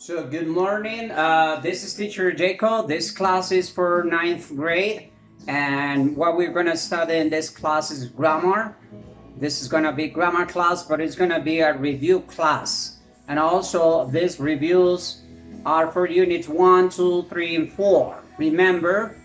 So good morning. This is teacher Jacob. This class is for ninth grade. And what we're going to study in this class is grammar. This is going to be grammar class, but it's going to be a review class. And also these reviews are for units 1, 2, 3, and 4. Remember,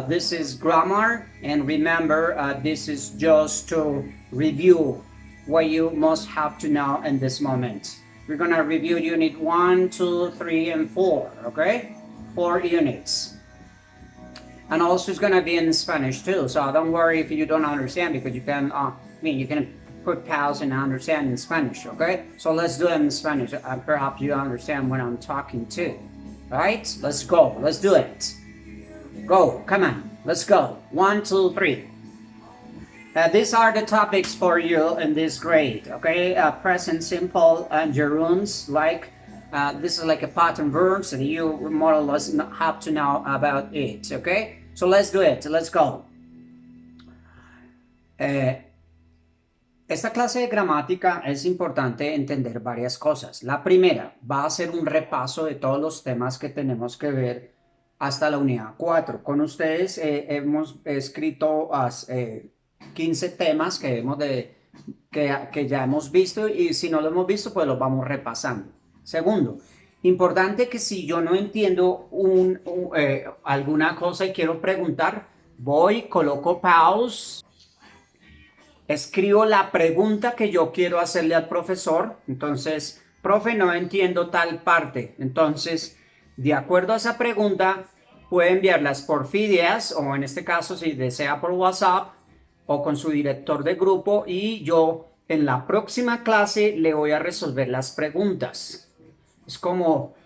this is grammar. And remember, this is just to review what you must have to know in this moment. We're gonna review unit 1, 2, 3, and 4, okay? 4 units. And also it's gonna be in Spanish too, so don't worry if you don't understand because you can, you can put pause and understand in Spanish, okay? So let's do it in Spanish. Perhaps you understand what I'm talking to, right? Let's go, let's do it. Go, come on, let's go. 1, 2, 3. These are the topics for you in this grade, okay? Present simple and gerunds, like this is like a pattern verbs and you more or less have to know about it, okay? So let's do it, let's go. Esta clase de gramática es importante entender varias cosas. La primera va a ser un repaso de todos los temas que tenemos que ver hasta la unidad 4. Con ustedes hemos escrito 15 temas que ya hemos visto y si no lo hemos visto pues los vamos repasando. Segundo, importante que si yo no entiendo alguna cosa y quiero preguntar, voy, coloco pause, escribo la pregunta que yo quiero hacerle al profesor. Entonces, profe, no entiendo tal parte. Entonces, de acuerdo a esa pregunta, puede enviarlas por Fidias o en este caso si desea por WhatsApp o con su director de grupo y yo en la próxima clase le voy a resolver las preguntas. Es como,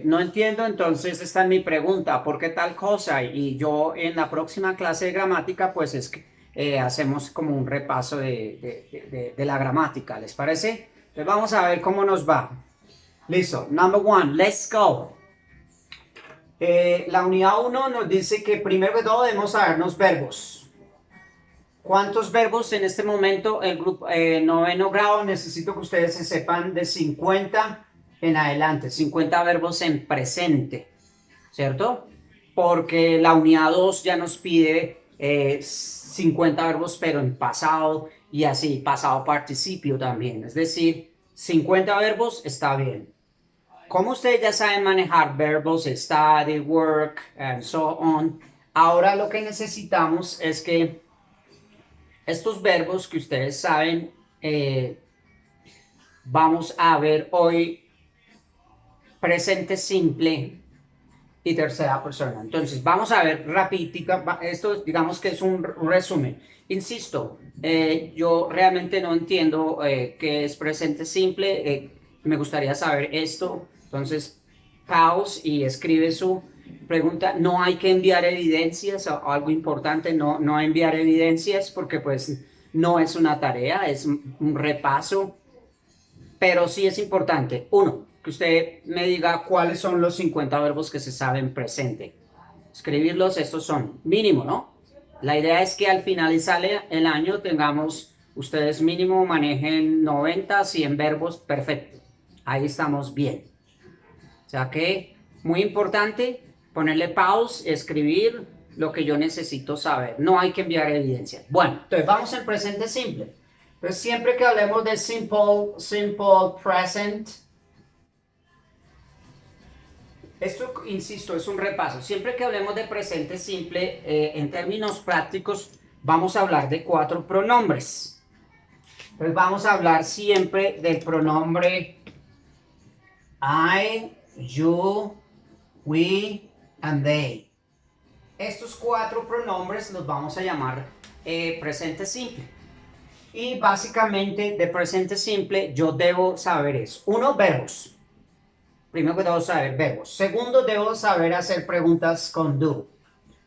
no entiendo, entonces esta es mi pregunta, ¿por qué tal cosa? Y yo en la próxima clase de gramática pues hacemos como un repaso de la gramática, ¿les parece? Entonces vamos a ver cómo nos va. Listo, number 1, let's go. La unidad 1 nos dice que primero de todo debemos sabernos verbos. ¿Cuántos verbos en este momento el grupo noveno grado? Necesito que ustedes se sepan de 50 en adelante, 50 verbos en presente, ¿cierto? Porque la unidad 2 ya nos pide 50 verbos pero en pasado y así, pasado participio también, es decir, 50 verbos está bien. Como ustedes ya saben manejar verbos, study, work, and so on, ahora lo que necesitamos es que estos verbos que ustedes saben, vamos a ver hoy presente simple y tercera persona. Entonces, vamos a ver rapidito, esto digamos que es un resumen. Insisto, yo realmente no entiendo qué es presente simple, me gustaría saber esto. Entonces, pause y escribe su pregunta. No hay que enviar evidencias, o algo importante, no enviar evidencias porque pues no es una tarea, es un repaso, pero sí es importante. Uno, que usted me diga cuáles son los 50 verbos que se saben presente. Escribirlos, estos son mínimo, ¿no? La idea es que al finalizar el año tengamos, ustedes mínimo manejen 90, 100 verbos, perfecto. Ahí estamos bien. O sea que, muy importante, ponerle pause, escribir lo que yo necesito saber. No hay que enviar evidencia. Bueno, entonces vamos al presente simple. Entonces siempre que hablemos de simple present, esto, insisto, es un repaso. Siempre que hablemos de presente simple, en términos prácticos, vamos a hablar de 4 pronombres. Entonces vamos a hablar siempre del pronombre I, you, we, and they. Estos 4 pronombres los vamos a llamar presente simple. Y básicamente de presente simple yo debo saber eso. 1, verbos. Primero que debo saber verbos. Segundo, debo saber hacer preguntas con do.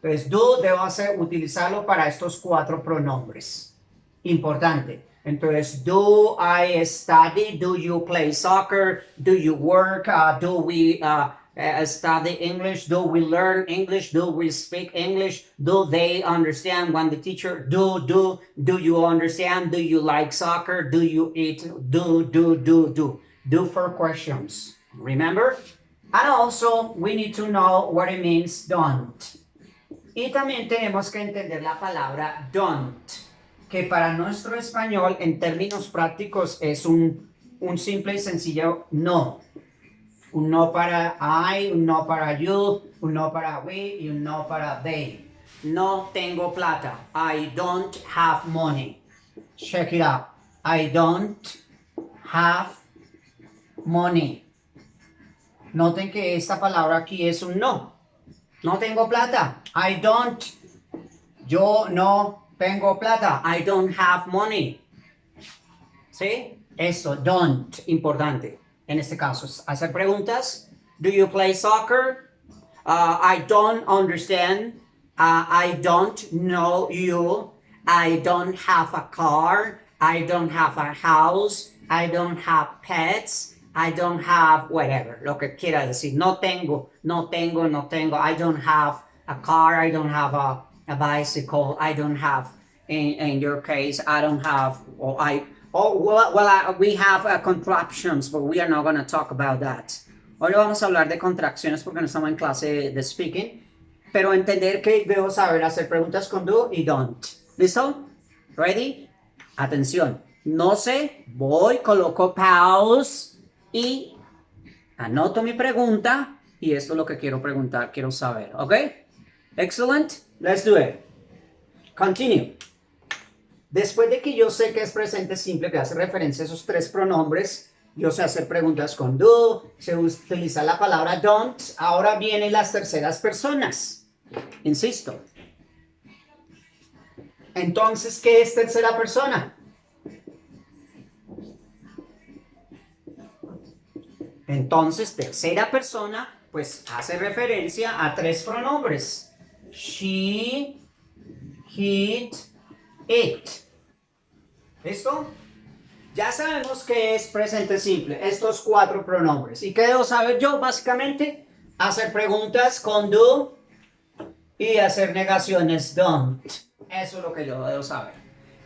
Entonces, do debo utilizarlo para estos 4 pronombres. Importante. Entonces, do I study? Do you play soccer? Do you work? Do we study English? Do we learn English? Do we speak English? Do they understand when the teacher do you understand? Do you like soccer? Do you eat? Do for questions. Remember? And also, we need to know what it means don't. Y también tenemos que entender la palabra don't, que para nuestro español, en términos prácticos, es un simple y sencillo no. Un no para I, un no para you, un no para we y un no para they. No tengo plata. I don't have money. Check it out. I don't have money. Noten que esta palabra aquí es un no. No tengo plata. I don't. Yo no tengo plata. I don't have money. ¿Sí? Eso, don't, importante. En este caso, hacer preguntas. Do you play soccer? I don't understand. I don't know you. I don't have a car. I don't have a house. I don't have pets. I don't have whatever, lo que quiera decir. No tengo. I don't have a car. I don't have a bicycle. I don't have, in your case, I don't have, or we have contractions, but we are not going to talk about that. Hoy vamos a hablar de contracciones porque no estamos en clase de speaking, pero entender que debo saber hacer preguntas con do y don't. ¿Listo? ¿Ready? Atención. No sé, voy, coloco pause y anoto mi pregunta y esto es lo que quiero preguntar, quiero saber. ¿Ok? Excellent. Let's do it. Continue. Después de que yo sé que es presente simple, que hace referencia a esos tres pronombres, yo sé hacer preguntas con do, se utiliza la palabra don't, ahora vienen las terceras personas. Insisto. Entonces, ¿qué es tercera persona? Entonces, tercera persona, pues hace referencia a tres pronombres. She, he, it. ¿Listo? Ya sabemos que es presente simple, estos cuatro pronombres. ¿Y qué debo saber yo? Básicamente, hacer preguntas con do y hacer negaciones don't. Eso es lo que yo debo saber.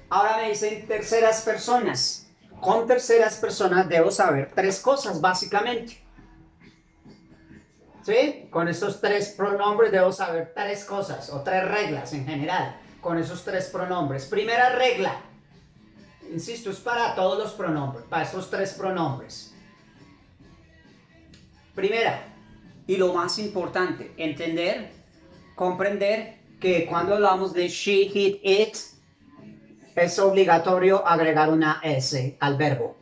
Ahora me dicen terceras personas. Con terceras personas debo saber tres cosas, básicamente. ¿Sí? Con estos tres pronombres debo saber tres cosas, o tres reglas en general, con esos tres pronombres. Primera regla. Insisto, es para todos los pronombres, para estos tres pronombres. Primera, y lo más importante, entender, comprender que cuando hablamos de she, he, it, es obligatorio agregar una S al verbo.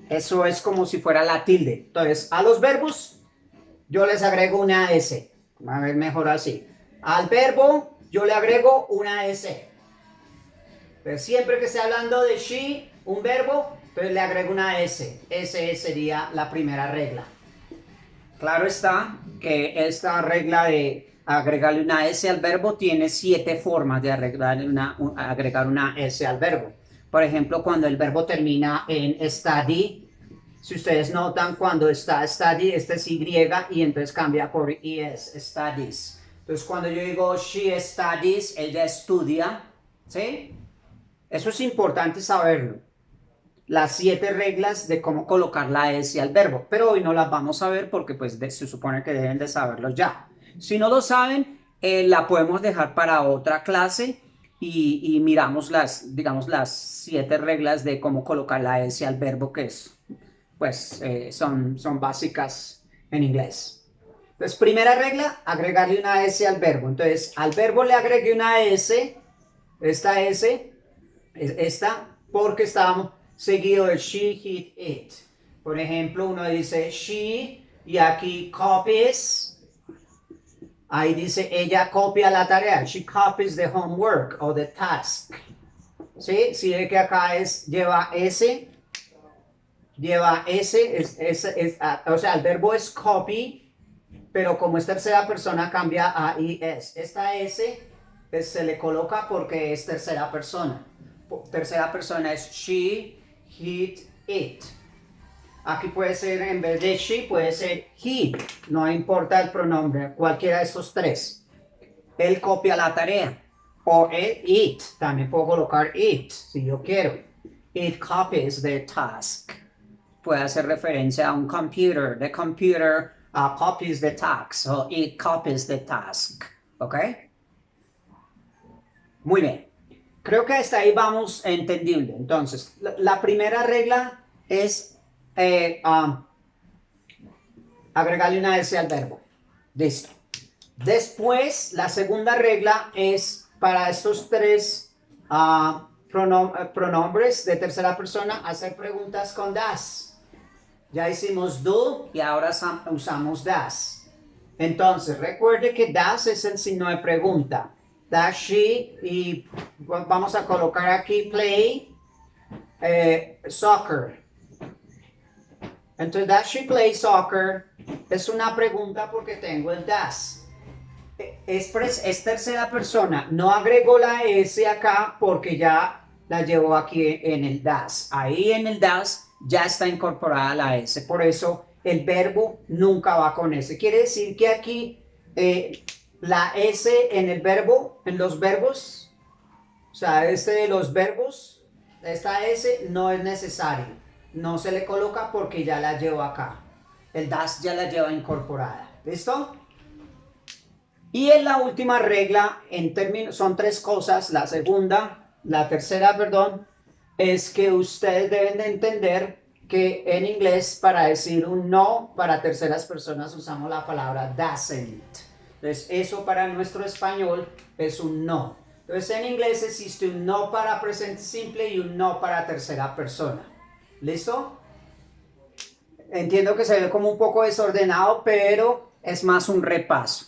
Eso es como si fuera la tilde. Entonces, a los verbos, yo les agrego una S. A ver, mejor así. Al verbo, yo le agrego una S. Pero siempre que esté hablando de she, un verbo, entonces le agrego una S. Ese sería la primera regla. Claro está que esta regla de agregarle una S al verbo tiene 7 formas de agregar una S al verbo. Por ejemplo, cuando el verbo termina en study, si ustedes notan, cuando está study, este es Y y entonces cambia por ES, studies. Entonces, cuando yo digo she studies, ella estudia, ¿sí? Eso es importante saberlo. Las 7 reglas de cómo colocar la S al verbo, pero hoy no las vamos a ver porque pues se supone que deben de saberlo ya. Si no lo saben, la podemos dejar para otra clase y miramos digamos, las 7 reglas de cómo colocar la S al verbo que es, pues son básicas en inglés. Entonces, primera regla, agregarle una S al verbo. Entonces, al verbo le agregué una S, esta S, esta, porque estábamos seguido de she, he, it. Por ejemplo, uno dice she y aquí copies. Ahí dice ella copia la tarea. She copies the homework o the task. ¿Sí? Si ve que acá lleva S. Lleva S, o sea, el verbo es copy, pero como es tercera persona cambia a es. Esta S pues, se le coloca porque es tercera persona. Tercera persona es she, he, it. Aquí puede ser, en vez de she, puede ser he. No importa el pronombre, cualquiera de estos tres. Él copia la tarea. O it. También puedo colocar it, si yo quiero. It copies the task. puede hacer referencia a un computer. The computer copies the task, o it copies the task. ¿Ok? Muy bien. Creo que hasta ahí vamos entendible. Entonces, la primera regla es agregarle una S al verbo. Listo. Después, la segunda regla es para estos tres pronombres de tercera persona hacer preguntas con das. Ya hicimos do y ahora usamos das. Entonces, recuerde que das es el signo de pregunta. Does she, y vamos a colocar aquí play soccer. Entonces, does she play soccer? Es una pregunta porque tengo el das. Es tercera persona. No agrego la S acá porque ya la llevo aquí en el das. Ahí en el das ya está incorporada la S. Por eso el verbo nunca va con S. Quiere decir que aquí la S en el verbo, en los verbos, o sea, de los verbos, esta S no es necesario. No se le coloca porque ya la llevo acá. El das ya la lleva incorporada. ¿Listo? Y en la última regla, en términos, son tres cosas. La tercera, perdón, es que ustedes deben de entender que en inglés para decir un no para terceras personas usamos la palabra doesn't. Entonces eso para nuestro español es un no. Entonces en inglés existe un no para presente simple y un no para tercera persona. ¿Listo? Entiendo que se ve como un poco desordenado, pero es más un repaso.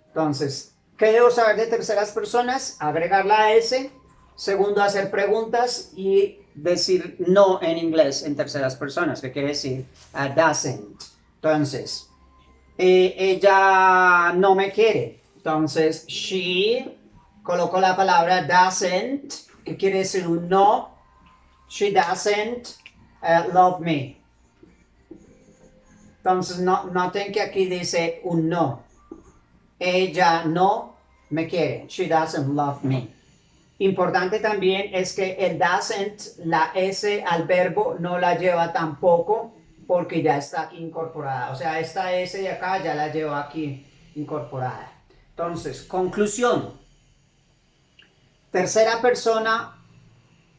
Entonces, ¿qué debo saber de terceras personas? Agregar la S. Segundo, hacer preguntas y decir no en inglés en terceras personas, que quiere decir doesn't. Entonces, ella no me quiere. Entonces, she, coloco la palabra doesn't, que quiere decir un no. She doesn't love me. Entonces, noten que aquí dice un no. Ella no me quiere. She doesn't love me. Importante también es que el doesn't, la S al verbo no la lleva tampoco porque ya está aquí incorporada. O sea, esta S de acá ya la llevo aquí incorporada. Entonces, conclusión. Tercera persona,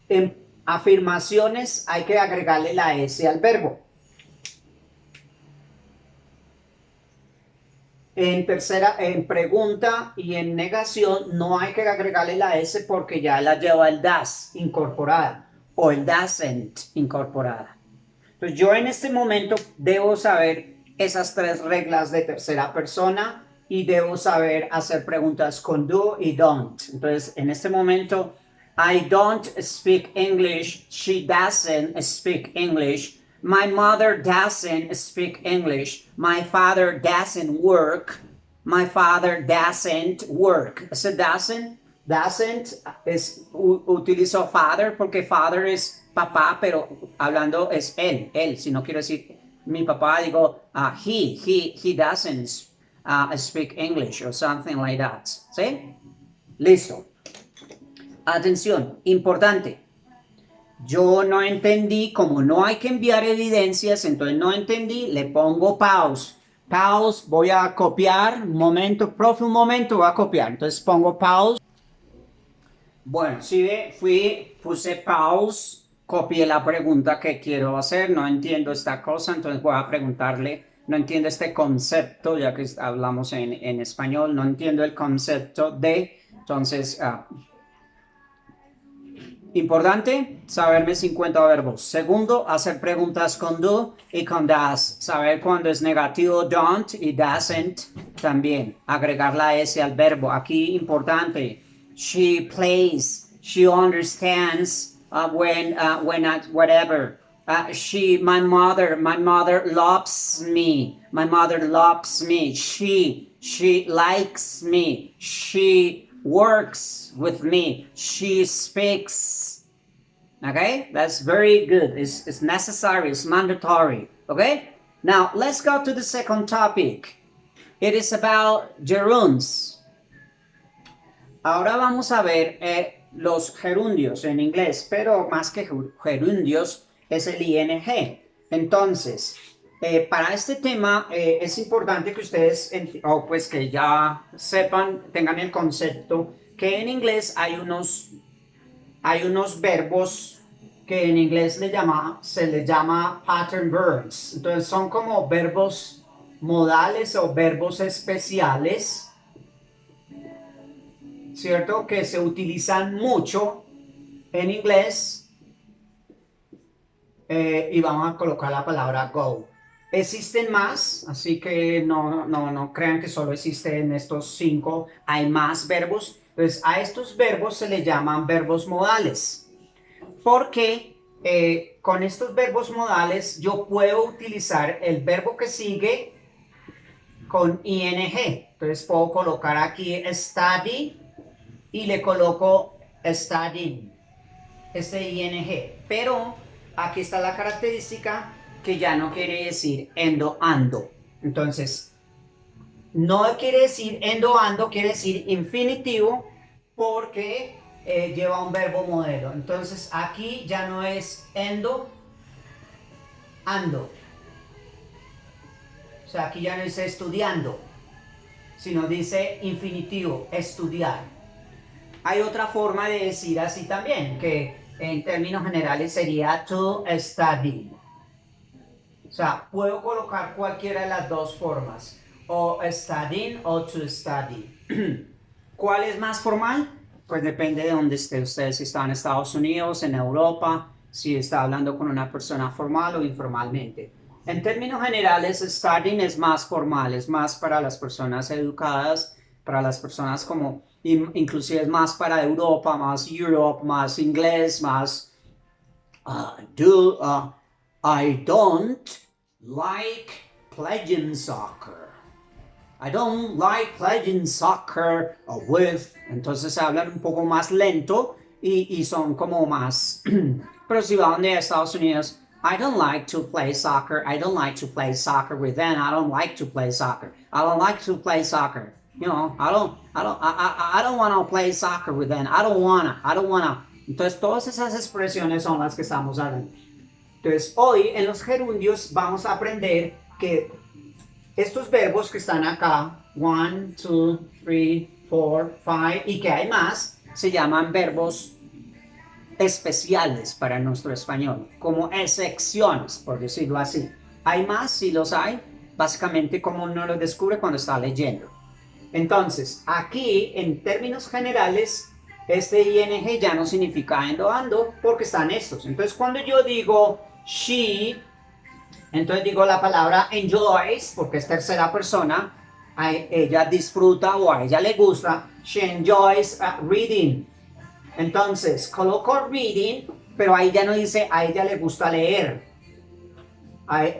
en afirmaciones hay que agregarle la S al verbo. En pregunta y en negación no hay que agregarle la S porque ya la lleva el das incorporada o el doesn't incorporada. Entonces yo en este momento debo saber esas tres reglas de tercera persona y debo saber hacer preguntas con do y don't. Entonces en este momento, I don't speak English, she doesn't speak English. My mother doesn't speak English. My father doesn't work. My father doesn't work. Ese doesn't utilizo father porque father es papá, pero hablando es él. Si no quiero decir mi papá, digo he doesn't speak English or something like that. ¿Sí? Listo. Atención, importante. Yo no entendí, como no hay que enviar evidencias, entonces no entendí, le pongo pause. Pause, voy a copiar, un momento, profe, un momento, voy a copiar. Entonces pongo pause. Bueno, si ve, puse pause, copié la pregunta que quiero hacer, no entiendo esta cosa, entonces voy a preguntarle, no entiendo este concepto, ya que hablamos en español, no entiendo el concepto de, entonces... Importante, saberme 50 verbos. Segundo, hacer preguntas con do y con das. Saber cuándo es negativo, don't y doesn't también. Agregar la S al verbo. Aquí, importante. She plays. She understands whatever. My mother loves me. My mother loves me. She likes me. She works with me. She speaks. Okay, that's very good. It's necessary. It's mandatory. Okay, now let's go to the second topic. It is about gerunds. Ahora vamos a ver los gerundios en inglés, pero más que gerundios es el ing. Entonces, para este tema es importante que ustedes, o pues que ya sepan, tengan el concepto que en inglés hay unos verbos que en inglés se les llama pattern verbs. Entonces son como verbos modales o verbos especiales, ¿cierto? Que se utilizan mucho en inglés y vamos a colocar la palabra go. Existen más, así que no crean que solo existen estos 5, hay más verbos. Entonces a estos verbos se les llaman verbos modales, porque con estos verbos modales yo puedo utilizar el verbo que sigue con ing. Entonces puedo colocar aquí study y le coloco studying, este ing. Pero aquí está la característica que ya no quiere decir endo, ando. Entonces, no quiere decir endo, ando, quiere decir infinitivo porque lleva un verbo modelo. Entonces, aquí ya no es endo, ando. O sea, aquí ya no dice estudiando, sino dice infinitivo, estudiar. Hay otra forma de decir así también, que en términos generales sería to study. O sea, puedo colocar cualquiera de las dos formas, o studying o to study. ¿Cuál es más formal? Pues depende de dónde esté usted, si está en Estados Unidos, en Europa, si está hablando con una persona formal o informalmente. En términos generales, studying es más formal, es más para las personas educadas, para las personas como, inclusive es más para Europa, más Europe, más inglés, más I don't like playing soccer. I don't like playing soccer with. Entonces hablan un poco más lento y son como más. Pero si van de Estados Unidos, I don't like to play soccer. I don't like to play soccer with them. I don't like to play soccer. I don't like to play soccer. You know, I don't want to play soccer with them. I don't wanna. Entonces todas esas expresiones son las que estamos hablando. Entonces hoy en los gerundios vamos a aprender que estos verbos que están acá, 1, 2, 3, 4, 5 y que hay más, se llaman verbos especiales para nuestro español, como excepciones, por decirlo así. ¿Hay más? Sí los hay, básicamente como uno los descubre cuando está leyendo. Entonces, aquí en términos generales, este ing ya no significa endo, ando, porque están estos. Entonces, cuando yo digo she, entonces digo la palabra enjoys, porque es tercera persona, ella disfruta o a ella le gusta, she enjoys reading. Entonces, coloco reading, pero ahí ya no dice a ella le gusta leer,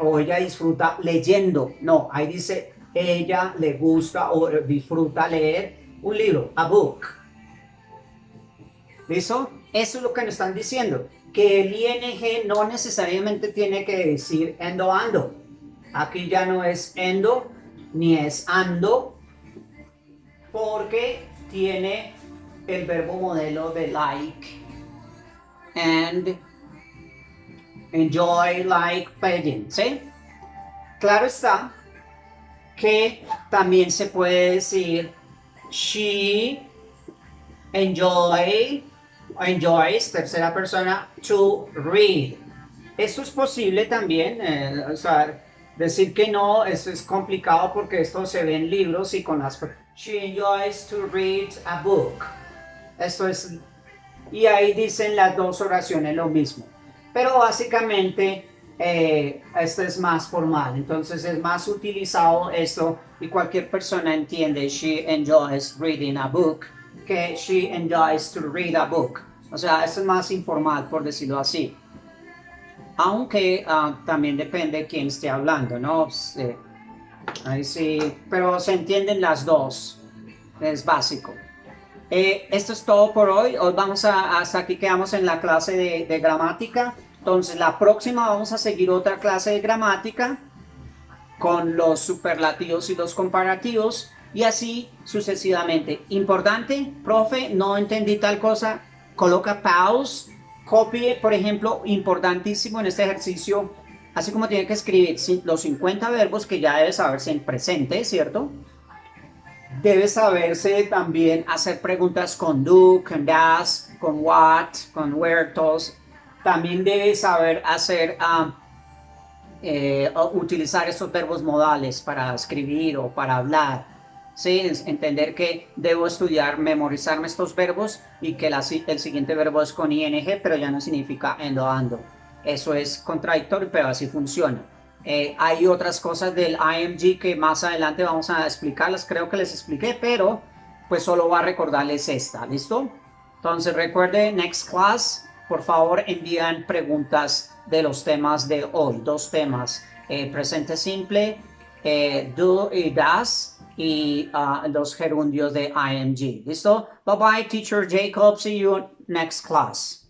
o ella disfruta leyendo. No, ahí dice ella le gusta o disfruta leer un libro, a book. ¿Listo? Eso es lo que nos están diciendo, que el ing no necesariamente tiene que decir endo, ando. Aquí ya no es endo ni es ando, porque tiene el verbo modelo de like and enjoy, like, playing, ¿sí? Claro está que también se puede decir she enjoys, tercera persona, to read. Esto es posible también, o sea, decir que no, eso es complicado porque esto se ve en libros y con las... She enjoys to read a book. Esto es... Y ahí dicen las dos oraciones lo mismo. Pero básicamente esto es más formal, entonces es más utilizado esto y cualquier persona entiende she enjoys reading a book que she enjoys to read a book. O sea, esto es más informal, por decirlo así. Aunque también depende de quién esté hablando, ¿no? Ahí sí, pero se entienden las dos, es básico. Esto es todo por hoy. Hoy hasta aquí quedamos en la clase de gramática. Entonces la próxima vamos a seguir otra clase de gramática con los superlativos y los comparativos y así sucesivamente. Importante, profe, no entendí tal cosa, coloca pause, copie, por ejemplo, importantísimo en este ejercicio, así como tiene que escribir los 50 verbos que ya debe saberse en presente, ¿cierto? Debe saberse también hacer preguntas con do, con das, con what, con where, todos. También debe saber hacer, utilizar esos verbos modales para escribir o para hablar. ¿Sí? Entender que debo estudiar, memorizarme estos verbos y que el siguiente verbo es con ing, pero ya no significa ando. Eso es contradictorio, pero así funciona. Hay otras cosas del IMG que más adelante vamos a explicarlas, creo que les expliqué, pero pues solo voy a recordarles esta, ¿listo? Entonces recuerde, next class, por favor envían preguntas de los temas de hoy, dos temas, presente simple, do y das, y los gerundios de IMG, ¿listo? Bye bye, teacher Jacob, see you next class.